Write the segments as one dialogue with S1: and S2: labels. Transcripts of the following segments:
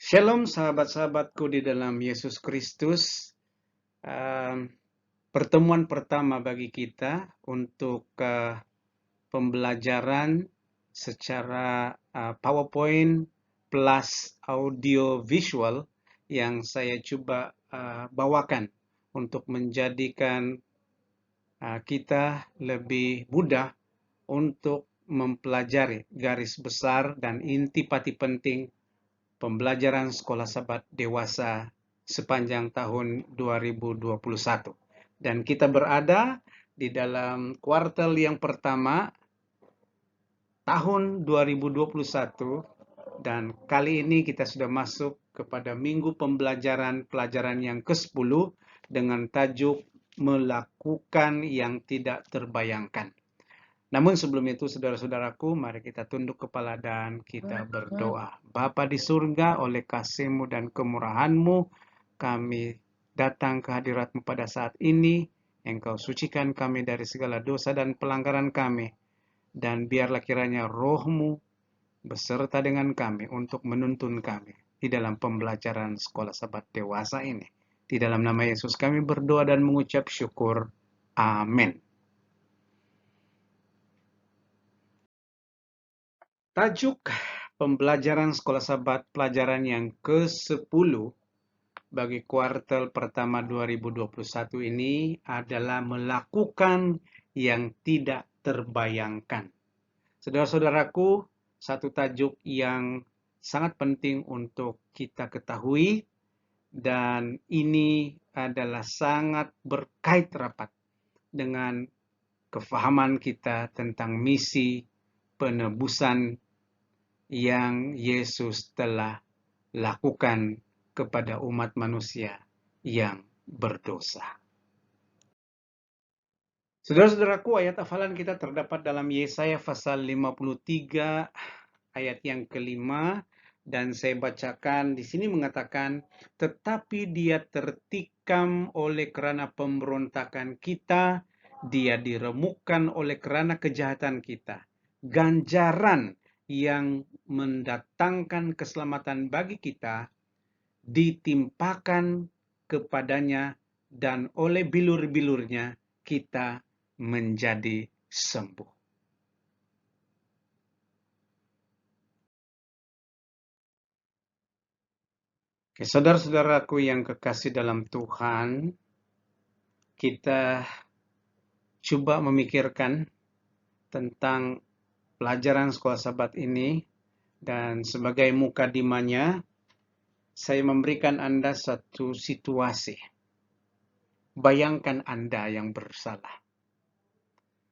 S1: Shalom sahabat-sahabatku di dalam Yesus Kristus. Pertemuan pertama bagi kita untuk pembelajaran secara PowerPoint plus audio visual yang saya coba bawakan untuk menjadikan kita lebih mudah untuk mempelajari garis besar dan inti-pati penting pembelajaran sekolah sahabat dewasa sepanjang tahun 2021. Dan kita berada di dalam kuartal yang pertama tahun 2021 dan kali ini kita sudah masuk kepada minggu pelajaran yang ke-10 dengan tajuk melakukan yang tidak terbayangkan. Namun sebelum itu, saudara-saudaraku, mari kita tunduk kepala dan kita berdoa. Bapa di surga, oleh kasih-Mu dan kemurahan-Mu, kami datang ke hadirat-Mu pada saat ini. Engkau sucikan kami dari segala dosa dan pelanggaran kami. Dan biarlah kiranya Roh-Mu beserta dengan kami untuk menuntun kami di dalam pembelajaran sekolah sahabat dewasa ini. Di dalam nama Yesus kami berdoa dan mengucap syukur. Amin. Tajuk pembelajaran sekolah sahabat pelajaran yang ke-10 bagi kuartal pertama 2021 ini adalah melakukan yang tidak terbayangkan. Saudara-saudaraku, satu tajuk yang sangat penting untuk kita ketahui dan ini adalah sangat berkait rapat dengan kefahaman kita tentang misi penebusan yang Yesus telah lakukan kepada umat manusia yang berdosa. Saudara-saudaraku, ayat hafalan kita terdapat dalam Yesaya pasal 53 ayat yang kelima, dan saya bacakan di sini mengatakan, tetapi dia tertikam oleh kerana pemberontakan kita, dia diremukkan oleh kerana kejahatan kita. Ganjaran yang mendatangkan keselamatan bagi kita ditimpakan kepadanya, dan oleh bilur-bilurnya kita menjadi sembuh. Oke, saudara-saudaraku yang kekasih dalam Tuhan, kita coba memikirkan tentang pelajaran sekolah sahabat ini, dan sebagai mukadimahnya, saya memberikan Anda satu situasi. Bayangkan Anda yang bersalah.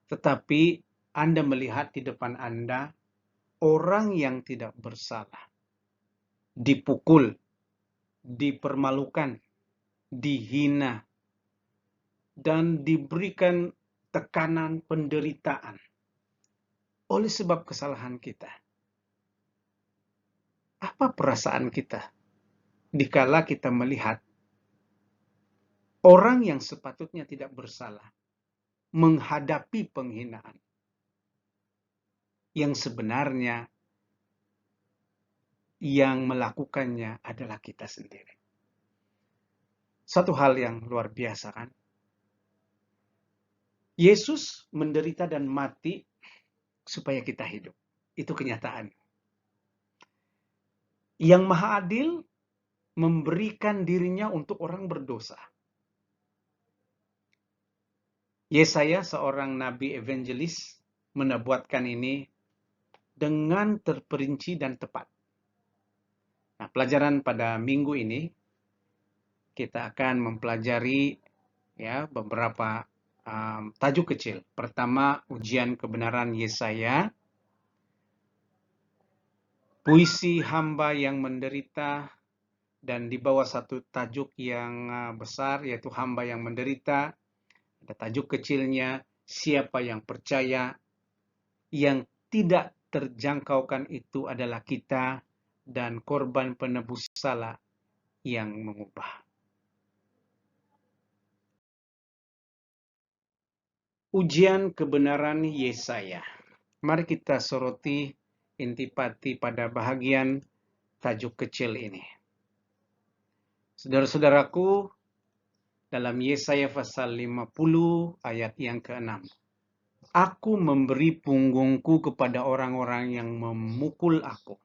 S1: Tetapi Anda melihat di depan Anda orang yang tidak bersalah. Dipukul, dipermalukan, dihina, dan diberikan tekanan penderitaan oleh sebab kesalahan kita. Apa perasaan kita dikala kita melihat orang yang sepatutnya tidak bersalah menghadapi penghinaan yang sebenarnya yang melakukannya adalah kita sendiri? Satu hal yang luar biasa, kan? Yesus menderita dan mati supaya kita hidup. Itu kenyataan. Yang Maha Adil memberikan dirinya untuk orang berdosa. Yesaya, seorang nabi evangelis, menubuatkan ini dengan terperinci dan tepat. Nah, pelajaran pada minggu ini kita akan mempelajari beberapa tajuk kecil. Pertama, ujian kebenaran Yesaya, puisi hamba yang menderita, dan di bawah satu tajuk yang besar yaitu hamba yang menderita, ada tajuk kecilnya, siapa yang percaya. Yang tidak terjangkaukan itu adalah kita dan korban penebus salah yang mengubah. Ujian kebenaran Yesaya. Mari kita soroti intipati pada bahagian tajuk kecil ini. Saudara-saudaraku, dalam Yesaya pasal 50 ayat yang ke-6. Aku memberi punggungku kepada orang-orang yang memukul aku,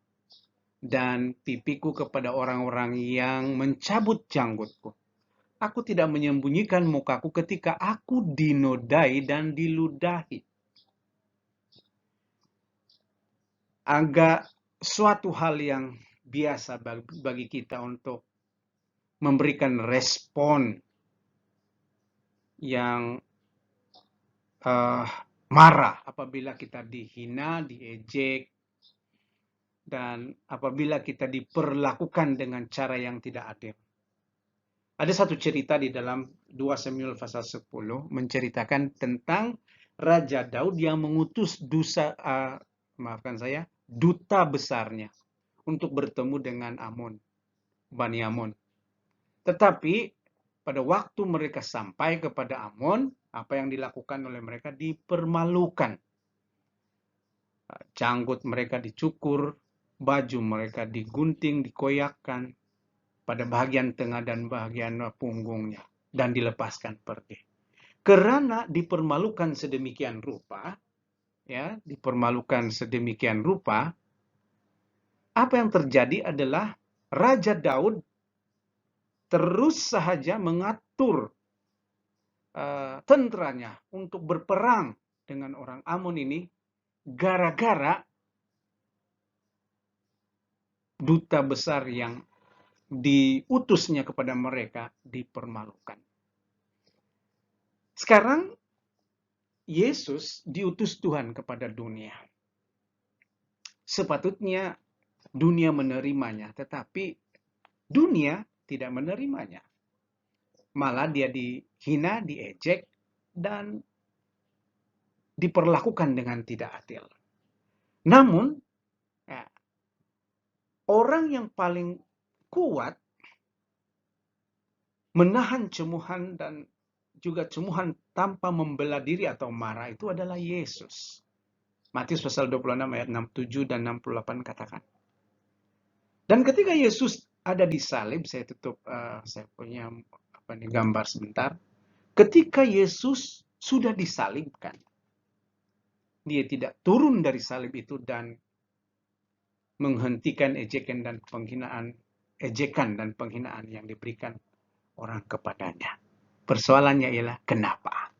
S1: dan pipiku kepada orang-orang yang mencabut janggutku. Aku tidak menyembunyikan mukaku ketika aku dinodai dan diludahi. Agak suatu hal yang biasa bagi kita untuk memberikan respon yang marah apabila kita dihina, diejek, dan apabila kita diperlakukan dengan cara yang tidak adil. Ada satu cerita di dalam 2 Samuel pasal 10 menceritakan tentang Raja Daud yang mengutus duta besarnya untuk bertemu dengan Bani Amon. Tetapi pada waktu mereka sampai kepada Amon, apa yang dilakukan oleh mereka? Dipermalukan. Janggut mereka dicukur, baju mereka digunting, dikoyakkan pada bagian tengah dan bagian punggungnya, dan dilepaskan pergi. Karena dipermalukan sedemikian rupa, apa yang terjadi adalah Raja Daud terus saja mengatur tentaranya untuk berperang dengan orang Amon ini, gara-gara duta besar yang diutusnya kepada mereka dipermalukan. Sekarang Yesus diutus Tuhan kepada dunia. Sepatutnya dunia menerimanya, tetapi dunia tidak menerimanya. Malah dia dihina, diejek, dan diperlakukan dengan tidak adil. Namun, orang yang paling kuat menahan cemuhan dan juga cemuhan tanpa membela diri atau marah itu adalah Yesus. Matius pasal 26 ayat 67 dan 68 katakan. Dan ketika Yesus ada di salib, saya punya gambar sebentar. Ketika Yesus sudah disalibkan, dia tidak turun dari salib itu dan menghentikan ejekan dan penghinaan yang diberikan orang kepadanya. Persoalannya ialah kenapa?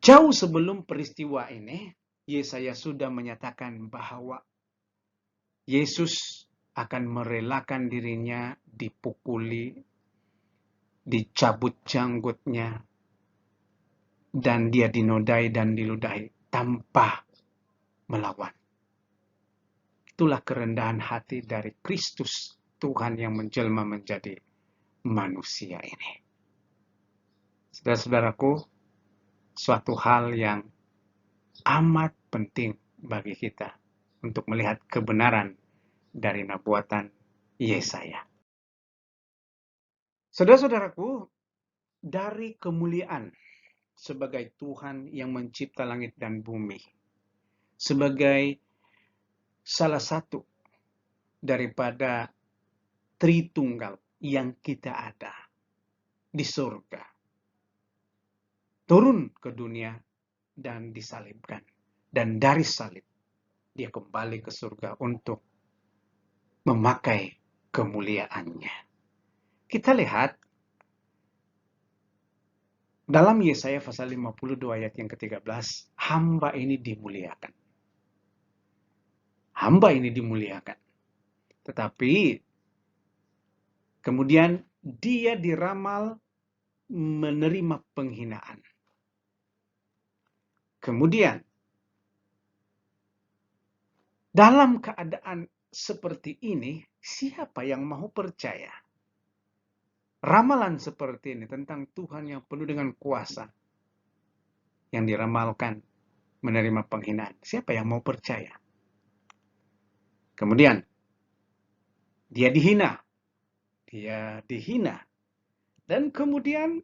S1: Jauh sebelum peristiwa ini, Yesaya sudah menyatakan bahwa Yesus akan merelakan dirinya dipukuli, dicabut janggutnya, dan dia dinodai dan diludahi tanpa melawan. Itulah kerendahan hati dari Kristus, Tuhan yang menjelma menjadi manusia ini. Saudara-saudaraku, suatu hal yang amat penting bagi kita untuk melihat kebenaran dari nubuatan Yesaya. Saudara-saudaraku, dari kemuliaan sebagai Tuhan yang mencipta langit dan bumi, sebagai salah satu daripada Tritunggal yang kita ada di surga, turun ke dunia dan disalibkan. Dan dari salib, dia kembali ke surga untuk memakai kemuliaannya. Kita lihat dalam Yesaya pasal 52 ayat yang ke-13, hamba ini dimuliakan. Hamba ini dimuliakan. Tetapi kemudian dia diramal menerima penghinaan. Kemudian dalam keadaan seperti ini, siapa yang mau percaya? Ramalan seperti ini tentang Tuhan yang penuh dengan kuasa, yang diramalkan menerima penghinaan. Siapa yang mau percaya? Kemudian, dia dihina. Dan kemudian,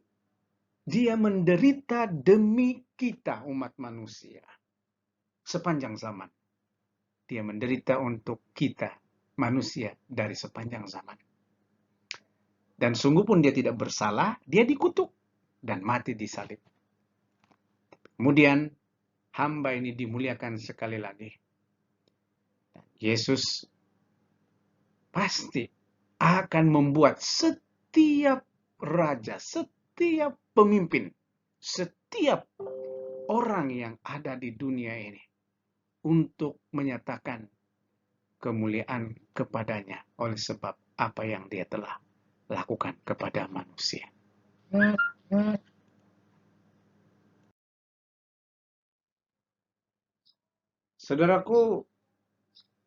S1: dia menderita demi kita umat manusia. Sepanjang zaman. Dia menderita untuk kita, manusia, dari sepanjang zaman. Dan sungguh pun dia tidak bersalah, dia dikutuk dan mati di salib. Kemudian hamba ini dimuliakan sekali lagi. Yesus pasti akan membuat setiap raja, setiap pemimpin, setiap orang yang ada di dunia ini untuk menyatakan kemuliaan kepadanya oleh sebab apa yang dia telah lakukan kepada manusia. Saudaraku,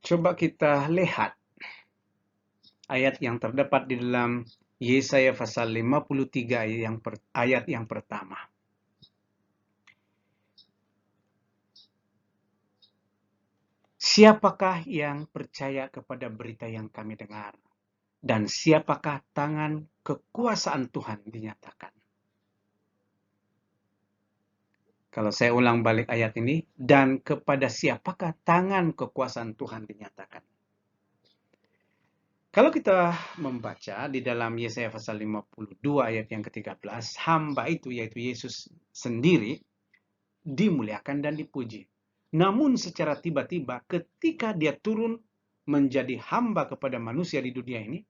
S1: coba kita lihat ayat yang terdapat di dalam Yesaya pasal 53 ayat yang pertama. Siapakah yang percaya kepada berita yang kami dengar? Dan siapakah tangan kekuasaan Tuhan dinyatakan? Kalau saya ulang balik ayat ini, dan kepada siapakah tangan kekuasaan Tuhan dinyatakan? Kalau kita membaca di dalam Yesaya pasal 52 ayat yang ke-13, hamba itu yaitu Yesus sendiri dimuliakan dan dipuji. Namun secara tiba-tiba ketika dia turun menjadi hamba kepada manusia di dunia ini,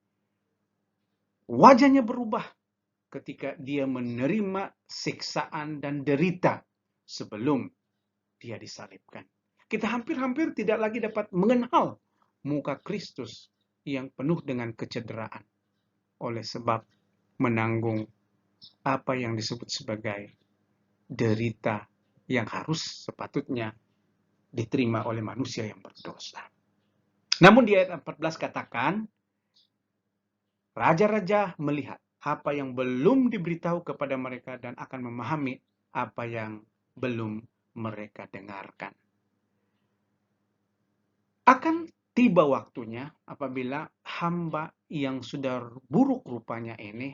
S1: wajahnya berubah ketika dia menerima siksaan dan derita sebelum dia disalibkan. Kita hampir-hampir tidak lagi dapat mengenal muka Kristus yang penuh dengan kecederaan oleh sebab menanggung apa yang disebut sebagai derita yang harus sepatutnya diterima oleh manusia yang berdosa. Namun di ayat 14 katakan, raja-raja melihat apa yang belum diberitahu kepada mereka dan akan memahami apa yang belum mereka dengarkan. Akan tiba waktunya apabila hamba yang sudah buruk rupanya ini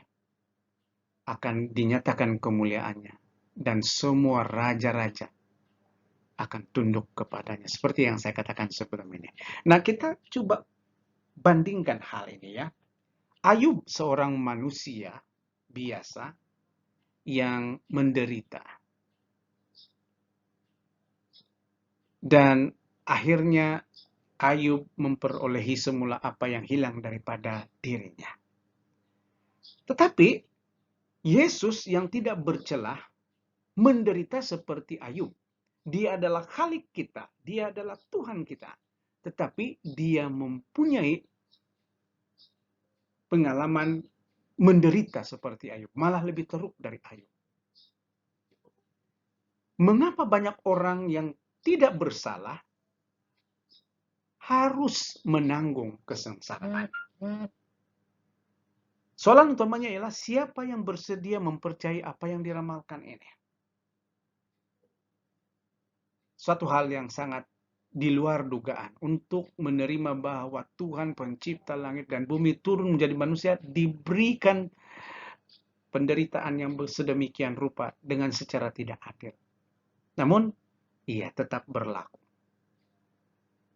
S1: akan dinyatakan kemuliaannya. Dan semua raja-raja akan tunduk kepadanya. Seperti yang saya katakan sebelum ini. Nah, kita coba bandingkan hal ini ya. Ayub seorang manusia biasa yang menderita. Dan akhirnya Ayub memperolehi semula apa yang hilang daripada dirinya. Tetapi Yesus yang tidak bercelah menderita seperti Ayub. Dia adalah Khalik kita, dia adalah Tuhan kita. Tetapi dia mempunyai pengalaman menderita seperti Ayub, malah lebih teruk dari Ayub. Mengapa banyak orang yang tidak bersalah harus menanggung kesengsaraan? Soalan utamanya ialah siapa yang bersedia mempercayai apa yang diramalkan ini? Suatu hal yang sangat di luar dugaan untuk menerima bahwa Tuhan pencipta langit dan bumi turun menjadi manusia diberikan penderitaan yang sedemikian rupa dengan secara tidak adil. Namun, ia tetap berlaku.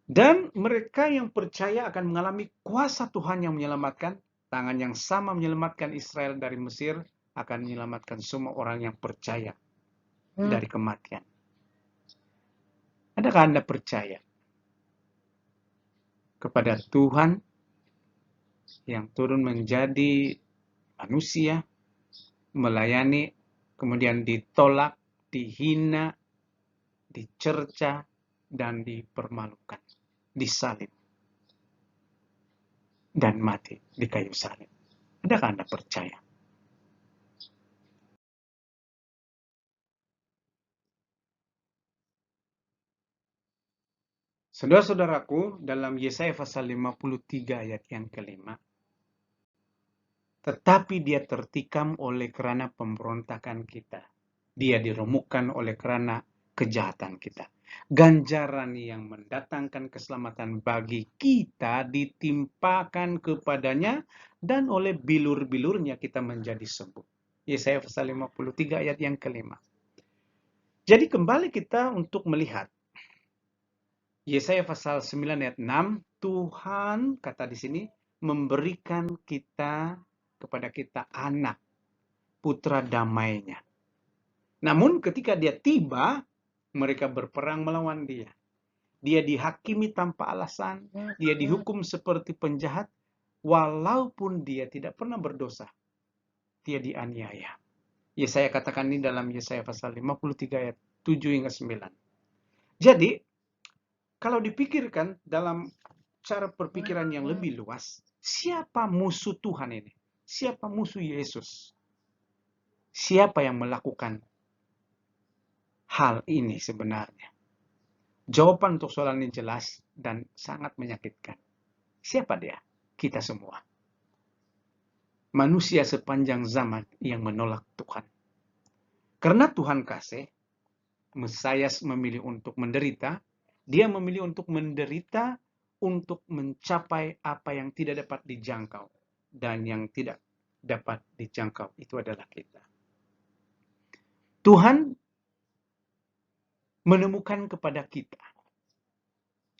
S1: Dan mereka yang percaya akan mengalami kuasa Tuhan yang menyelamatkan, tangan yang sama menyelamatkan Israel dari Mesir, akan menyelamatkan semua orang yang percaya dari kematian. Adakah Anda percaya kepada Tuhan yang turun menjadi manusia, melayani, kemudian ditolak, dihina, dicerca, dan dipermalukan, disalib, dan mati di kayu salib? Adakah Anda percaya? Saudara-saudaraku, dalam Yesaya pasal 53 ayat yang kelima, tetapi dia tertikam oleh kerana pemberontakan kita. Dia diremukkan oleh kerana kejahatan kita. Ganjaran yang mendatangkan keselamatan bagi kita ditimpakan kepadanya, dan oleh bilur-bilurnya kita menjadi sembuh. Yesaya pasal 53 ayat yang kelima. Jadi kembali kita untuk melihat Yesaya pasal 9 ayat 6, Tuhan kata di sini memberikan kita kepada kita anak, putra damainya. Namun ketika dia tiba, mereka berperang melawan dia. Dia dihakimi tanpa alasan, dia dihukum seperti penjahat, walaupun dia tidak pernah berdosa. Dia dianiaya. Yesaya katakan ini dalam Yesaya pasal 53 ayat 7 hingga 9. Jadi, kalau dipikirkan dalam cara perpikiran yang lebih luas, siapa musuh Tuhan ini? Siapa musuh Yesus? Siapa yang melakukan hal ini sebenarnya? Jawaban untuk soal ini jelas dan sangat menyakitkan. Siapa dia? Kita semua. Manusia sepanjang zaman yang menolak Tuhan. Karena Tuhan kasih, Mesias memilih untuk menderita. Dia memilih untuk menderita untuk mencapai apa yang tidak dapat dijangkau. Dan yang tidak dapat dijangkau itu adalah kita. Tuhan menemukan kepada kita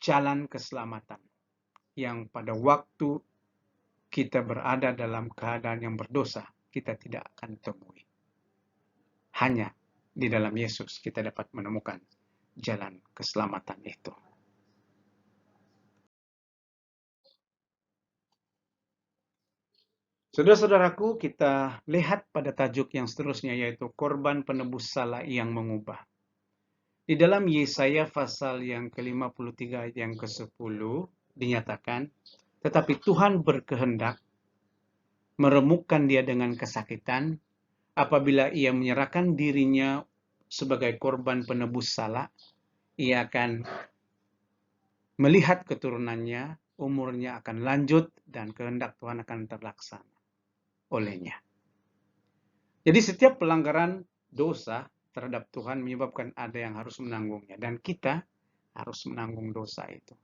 S1: jalan keselamatan yang pada waktu kita berada dalam keadaan yang berdosa, kita tidak akan temui. Hanya di dalam Yesus kita dapat menemukan jalan keselamatan itu. Saudara-saudaraku, kita lihat pada tajuk yang seterusnya, yaitu korban penebus salah yang mengubah. Di dalam Yesaya pasal yang ke-53 ayat yang ke-10 dinyatakan, tetapi Tuhan berkehendak meremukkan dia dengan kesakitan apabila ia menyerahkan dirinya sebagai korban penebus salah. Ia akan melihat keturunannya, umurnya akan lanjut, dan kehendak Tuhan akan terlaksana olehnya. Jadi setiap pelanggaran dosa terhadap Tuhan menyebabkan ada yang harus menanggungnya. Dan kita harus menanggung dosa itu.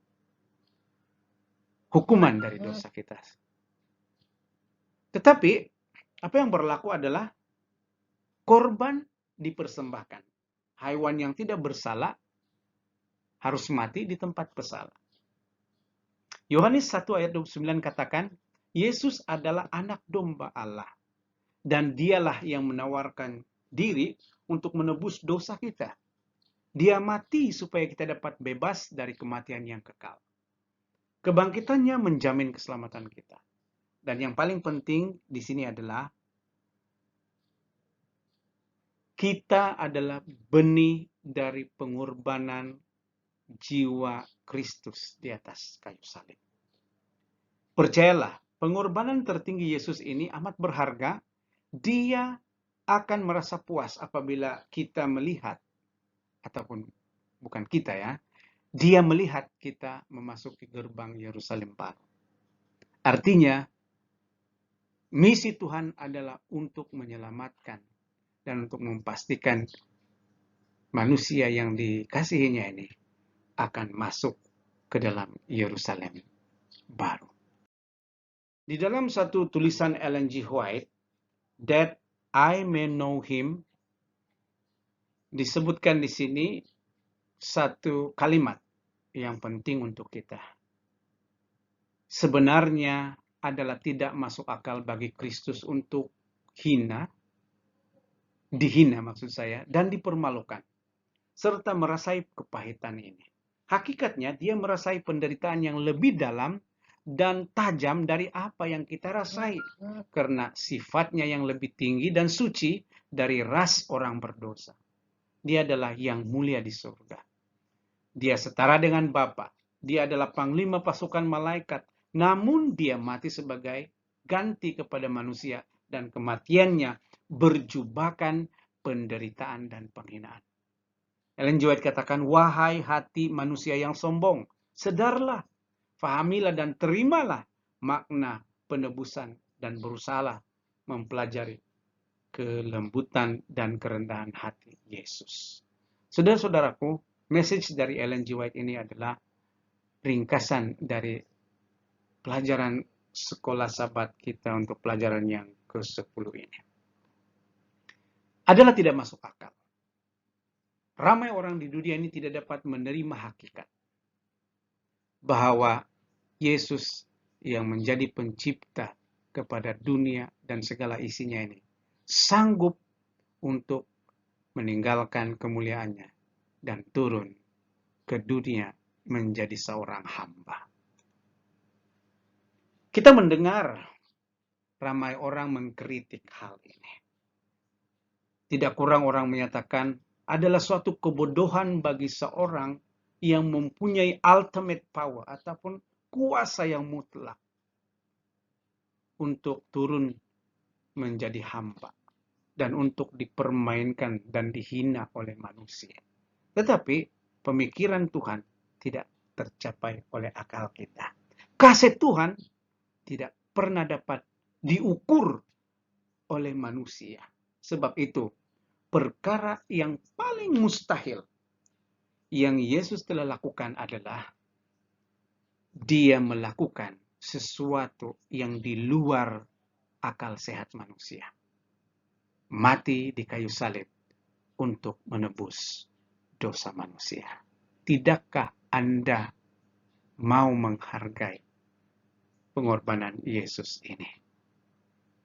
S1: Hukuman dari dosa kita. Tetapi, apa yang berlaku adalah korban dipersembahkan. Haiwan yang tidak bersalah harus mati di tempat bersalah. Yohanes 1 ayat 29 katakan, Yesus adalah anak domba Allah. Dan dialah yang menawarkan diri untuk menebus dosa kita. Dia mati supaya kita dapat bebas dari kematian yang kekal. Kebangkitannya menjamin keselamatan kita. Dan yang paling penting di sini adalah kita adalah benih dari pengorbanan jiwa Kristus di atas kayu salib. Percayalah, pengorbanan tertinggi Yesus ini amat berharga. Dia akan merasa puas apabila kita melihat, ataupun bukan kita ya, dia melihat kita memasuki gerbang Yerusalem baru. Artinya, misi Tuhan adalah untuk menyelamatkan dan untuk memastikan manusia yang dikasihinya ini akan masuk ke dalam Yerusalem baru. Di dalam satu tulisan Ellen G. White, That I May Know Him, disebutkan di sini satu kalimat yang penting untuk kita. Sebenarnya adalah tidak masuk akal bagi Kristus untuk dihina maksud saya, dan dipermalukan, serta merasai kepahitan ini. Hakikatnya dia merasai penderitaan yang lebih dalam dan tajam dari apa yang kita rasai, karena sifatnya yang lebih tinggi dan suci dari ras orang berdosa. Dia adalah yang mulia di surga. Dia setara dengan Bapa. Dia adalah panglima pasukan malaikat. Namun dia mati sebagai ganti kepada manusia. Dan kematiannya berjubakan penderitaan dan penghinaan. Ellen G. White katakan, wahai hati manusia yang sombong, sedarlah, fahamilah dan terimalah makna penebusan dan berusahalah mempelajari kelembutan dan kerendahan hati Yesus. Saudara-saudaraku, message dari Ellen G. White ini adalah ringkasan dari pelajaran sekolah sahabat kita untuk pelajaran yang ke-10 ini. Adalah tidak masuk akal. Ramai orang di dunia ini tidak dapat menerima hakikat bahwa Yesus yang menjadi pencipta kepada dunia dan segala isinya ini, sanggup untuk meninggalkan kemuliaannya dan turun ke dunia menjadi seorang hamba. Kita mendengar ramai orang mengkritik hal ini. Tidak kurang orang menyatakan adalah suatu kebodohan bagi seorang yang mempunyai ultimate power ataupun kuasa yang mutlak untuk turun menjadi hamba dan untuk dipermainkan dan dihina oleh manusia. Tetapi pemikiran Tuhan tidak tercapai oleh akal kita. Kasih Tuhan tidak pernah dapat diukur oleh manusia. Sebab itu, perkara yang paling mustahil yang Yesus telah lakukan adalah Dia melakukan sesuatu yang di luar akal sehat manusia. Mati di kayu salib untuk menebus dosa manusia. Tidakkah Anda mau menghargai pengorbanan Yesus ini?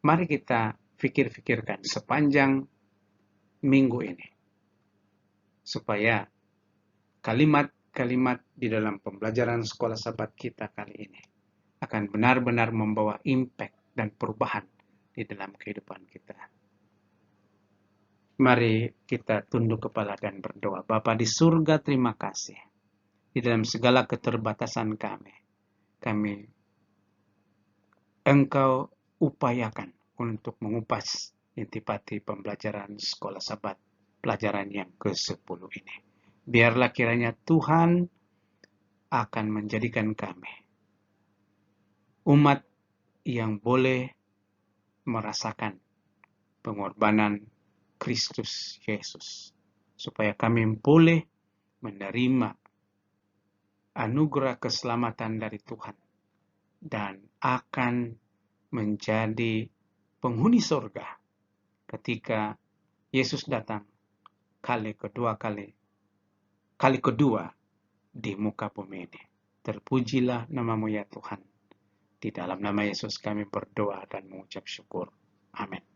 S1: Mari kita pikir-pikirkan sepanjang minggu ini, supaya kalimat-kalimat di dalam pembelajaran sekolah Sabat kita kali ini akan benar-benar membawa impact dan perubahan di dalam kehidupan kita. Mari kita tunduk kepala dan berdoa. Bapa di surga, terima kasih. Di dalam segala keterbatasan kami Engkau upayakan untuk mengupas intipati pembelajaran sekolah Sabat, pelajaran yang ke-10 ini. Biarlah kiranya Tuhan akan menjadikan kami umat yang boleh merasakan pengorbanan Kristus Yesus, supaya kami boleh menerima anugerah keselamatan dari Tuhan dan akan menjadi penghuni surga ketika Yesus datang kali kedua di muka bumi ini. Terpujilah namamu ya Tuhan. Di dalam nama Yesus kami berdoa dan mengucap syukur. Amin.